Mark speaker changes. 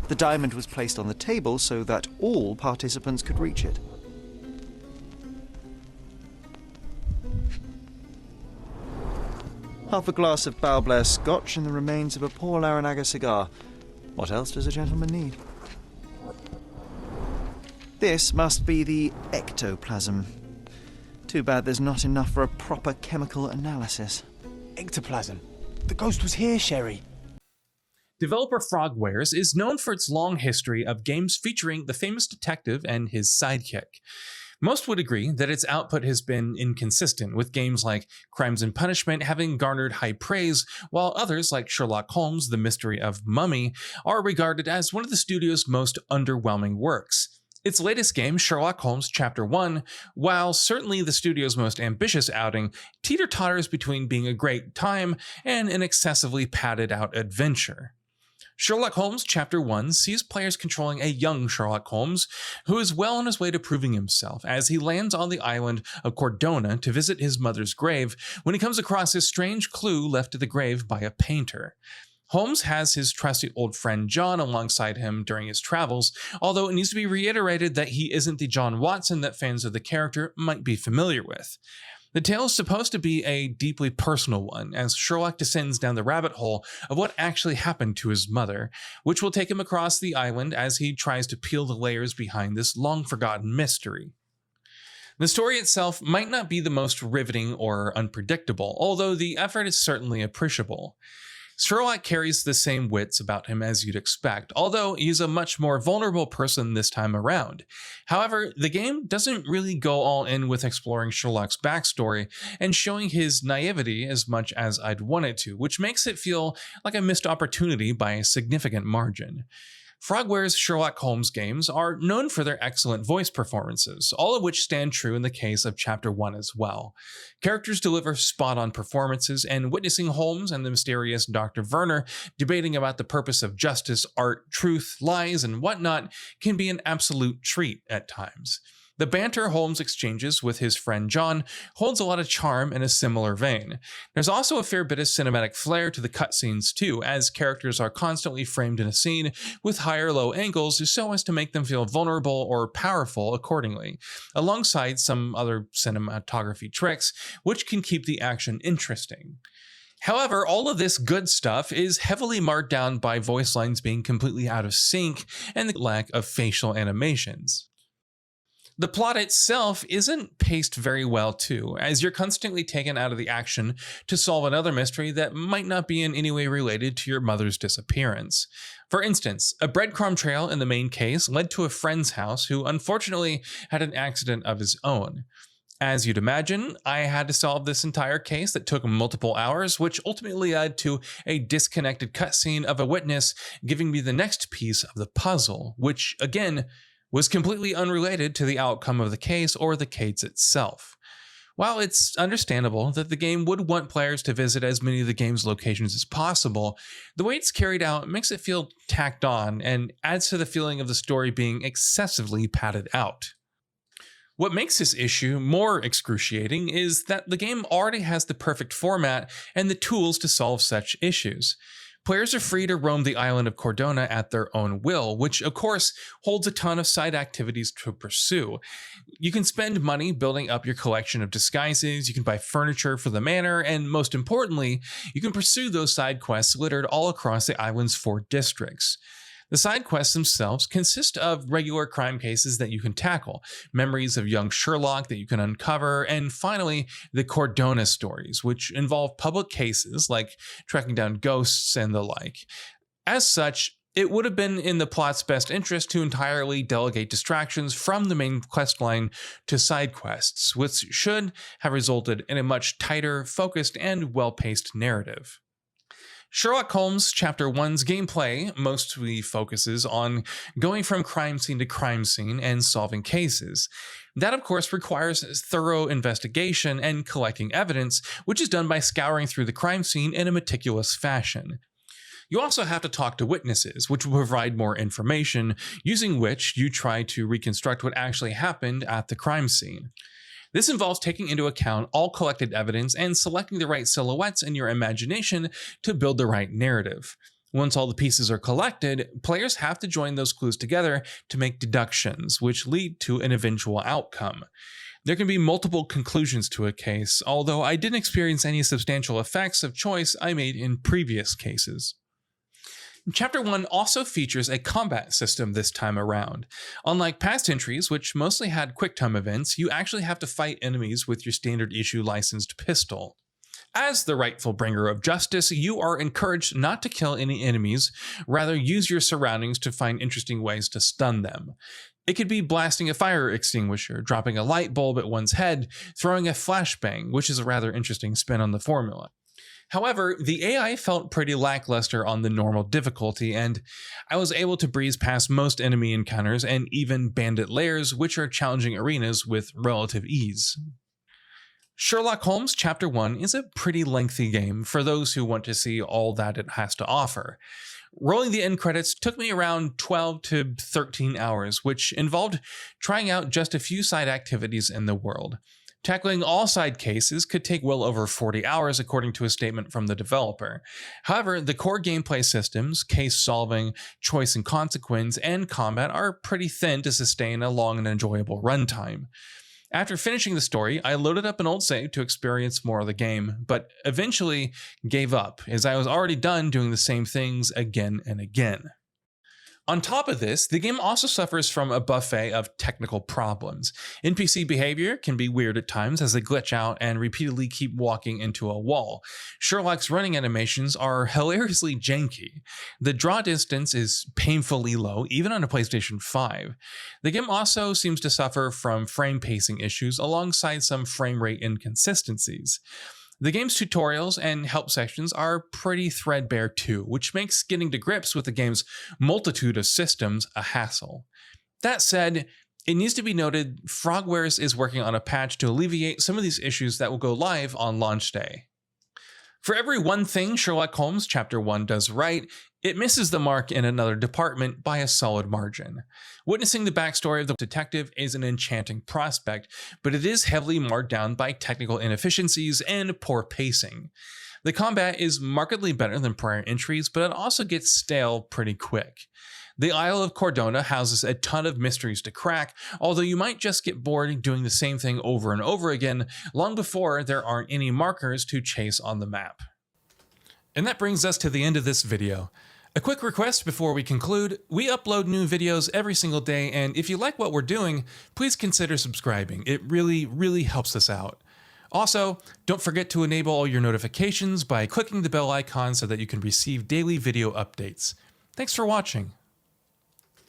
Speaker 1: The diamond was placed on the table so that all participants could reach it. Half a glass of Balblair Scotch and the remains of a Paul Larranaga cigar. What else does a gentleman need? This must be the ectoplasm. Too bad there's not enough for a proper chemical analysis.
Speaker 2: Ectoplasm? The ghost was here, Sherry.
Speaker 3: Developer Frogwares is known for its long history of games featuring the famous detective and his sidekick. Most would agree that its output has been inconsistent, with games like Crimes and Punishment having garnered high praise, while others like Sherlock Holmes: The Mystery of Mummy are regarded as one of the studio's most underwhelming works. Its latest game, Sherlock Holmes Chapter 1, while certainly the studio's most ambitious outing, teeter-totters between being a great time and an excessively padded-out adventure. Sherlock Holmes Chapter 1 sees players controlling a young Sherlock Holmes who is well on his way to proving himself as he lands on the island of Cordona to visit his mother's grave when he comes across a strange clue left at the grave by a painter. Holmes has his trusty old friend John alongside him during his travels, although it needs to be reiterated that he isn't the John Watson that fans of the character might be familiar with. The tale is supposed to be a deeply personal one, as Sherlock descends down the rabbit hole of what actually happened to his mother, which will take him across the island as he tries to peel the layers behind this long-forgotten mystery. The story itself might not be the most riveting or unpredictable, although the effort is certainly appreciable. Sherlock carries the same wits about him as you'd expect, although he's a much more vulnerable person this time around. However, the game doesn't really go all in with exploring Sherlock's backstory and showing his naivety as much as I'd want it to, which makes it feel like a missed opportunity by a significant margin. Frogwares' Sherlock Holmes games are known for their excellent voice performances, all of which stand true in the case of Chapter 1 as well. Characters deliver spot-on performances, and witnessing Holmes and the mysterious Dr. Werner debating about the purpose of justice, art, truth, lies, and whatnot can be an absolute treat at times. The banter Holmes exchanges with his friend John holds a lot of charm in a similar vein. There's also a fair bit of cinematic flair to the cutscenes too, as characters are constantly framed in a scene with high or low angles so as to make them feel vulnerable or powerful accordingly, alongside some other cinematography tricks, which can keep the action interesting. However, all of this good stuff is heavily marked down by voice lines being completely out of sync and the lack of facial animations. The plot itself isn't paced very well too, as you're constantly taken out of the action to solve another mystery that might not be in any way related to your mother's disappearance. For instance, a breadcrumb trail in the main case led to a friend's house who unfortunately had an accident of his own. As you'd imagine, I had to solve this entire case that took multiple hours, which ultimately led to a disconnected cutscene of a witness giving me the next piece of the puzzle, which, again, was completely unrelated to the outcome of the case or the case itself. While it's understandable that the game would want players to visit as many of the game's locations as possible, the way it's carried out makes it feel tacked on and adds to the feeling of the story being excessively padded out. What makes this issue more excruciating is that the game already has the perfect format and the tools to solve such issues. Players are free to roam the island of Cordona at their own will, which of course holds a ton of side activities to pursue. You can spend money building up your collection of disguises, you can buy furniture for the manor, and most importantly, you can pursue those side quests littered all across the island's 4 districts. The side quests themselves consist of regular crime cases that you can tackle, memories of young Sherlock that you can uncover, and finally, the Cordona stories, which involve public cases like tracking down ghosts and the like. As such, it would have been in the plot's best interest to entirely delegate distractions from the main questline to side quests, which should have resulted in a much tighter, focused, and well-paced narrative. Sherlock Holmes Chapter 1's gameplay mostly focuses on going from crime scene to crime scene and solving cases. That, of course, requires thorough investigation and collecting evidence, which is done by scouring through the crime scene in a meticulous fashion. You also have to talk to witnesses, which will provide more information, using which you try to reconstruct what actually happened at the crime scene. This involves taking into account all collected evidence and selecting the right silhouettes in your imagination to build the right narrative. Once all the pieces are collected, players have to join those clues together to make deductions, which lead to an eventual outcome. There can be multiple conclusions to a case, although I didn't experience any substantial effects of choice I made in previous cases. Chapter 1 also features a combat system this time around. Unlike past entries, which mostly had quick-time events, you actually have to fight enemies with your standard issue licensed pistol. As the rightful bringer of justice, you are encouraged not to kill any enemies, rather use your surroundings to find interesting ways to stun them. It could be blasting a fire extinguisher, dropping a light bulb at one's head, throwing a flashbang, which is a rather interesting spin on the formula. However, the AI felt pretty lackluster on the normal difficulty, and I was able to breeze past most enemy encounters and even bandit lairs, which are challenging arenas with relative ease. Sherlock Holmes Chapter 1 is a pretty lengthy game for those who want to see all that it has to offer. Rolling the end credits took me around 12 to 13 hours, which involved trying out just a few side activities in the world. Tackling all side cases could take well over 40 hours according to a statement from the developer. However, the core gameplay systems, case solving, choice and consequence, and combat are pretty thin to sustain a long and enjoyable runtime. After finishing the story, I loaded up an old save to experience more of the game, but eventually gave up as I was already done doing the same things again and again. On top of this, the game also suffers from a buffet of technical problems. NPC behavior can be weird at times as they glitch out and repeatedly keep walking into a wall. Sherlock's running animations are hilariously janky. The draw distance is painfully low, even on a PlayStation 5. The game also seems to suffer from frame pacing issues alongside some frame rate inconsistencies. The game's tutorials and help sections are pretty threadbare too, which makes getting to grips with the game's multitude of systems a hassle. That said, it needs to be noted Frogwares is working on a patch to alleviate some of these issues that will go live on launch day. For every one thing Sherlock Holmes Chapter 1 does right, it misses the mark in another department by a solid margin. Witnessing the backstory of the detective is an enchanting prospect, but it is heavily marred down by technical inefficiencies and poor pacing. The combat is markedly better than prior entries, but it also gets stale pretty quick. The Isle of Cordona houses a ton of mysteries to crack, although you might just get bored doing the same thing over and over again long before there aren't any markers to chase on the map. And that brings us to the end of this video. A quick request before we conclude: we upload new videos every single day, and if you like what we're doing, please consider subscribing. It really helps us out. Also, don't forget to enable all your notifications by clicking the bell icon so that you can receive daily video updates. Thanks for watching.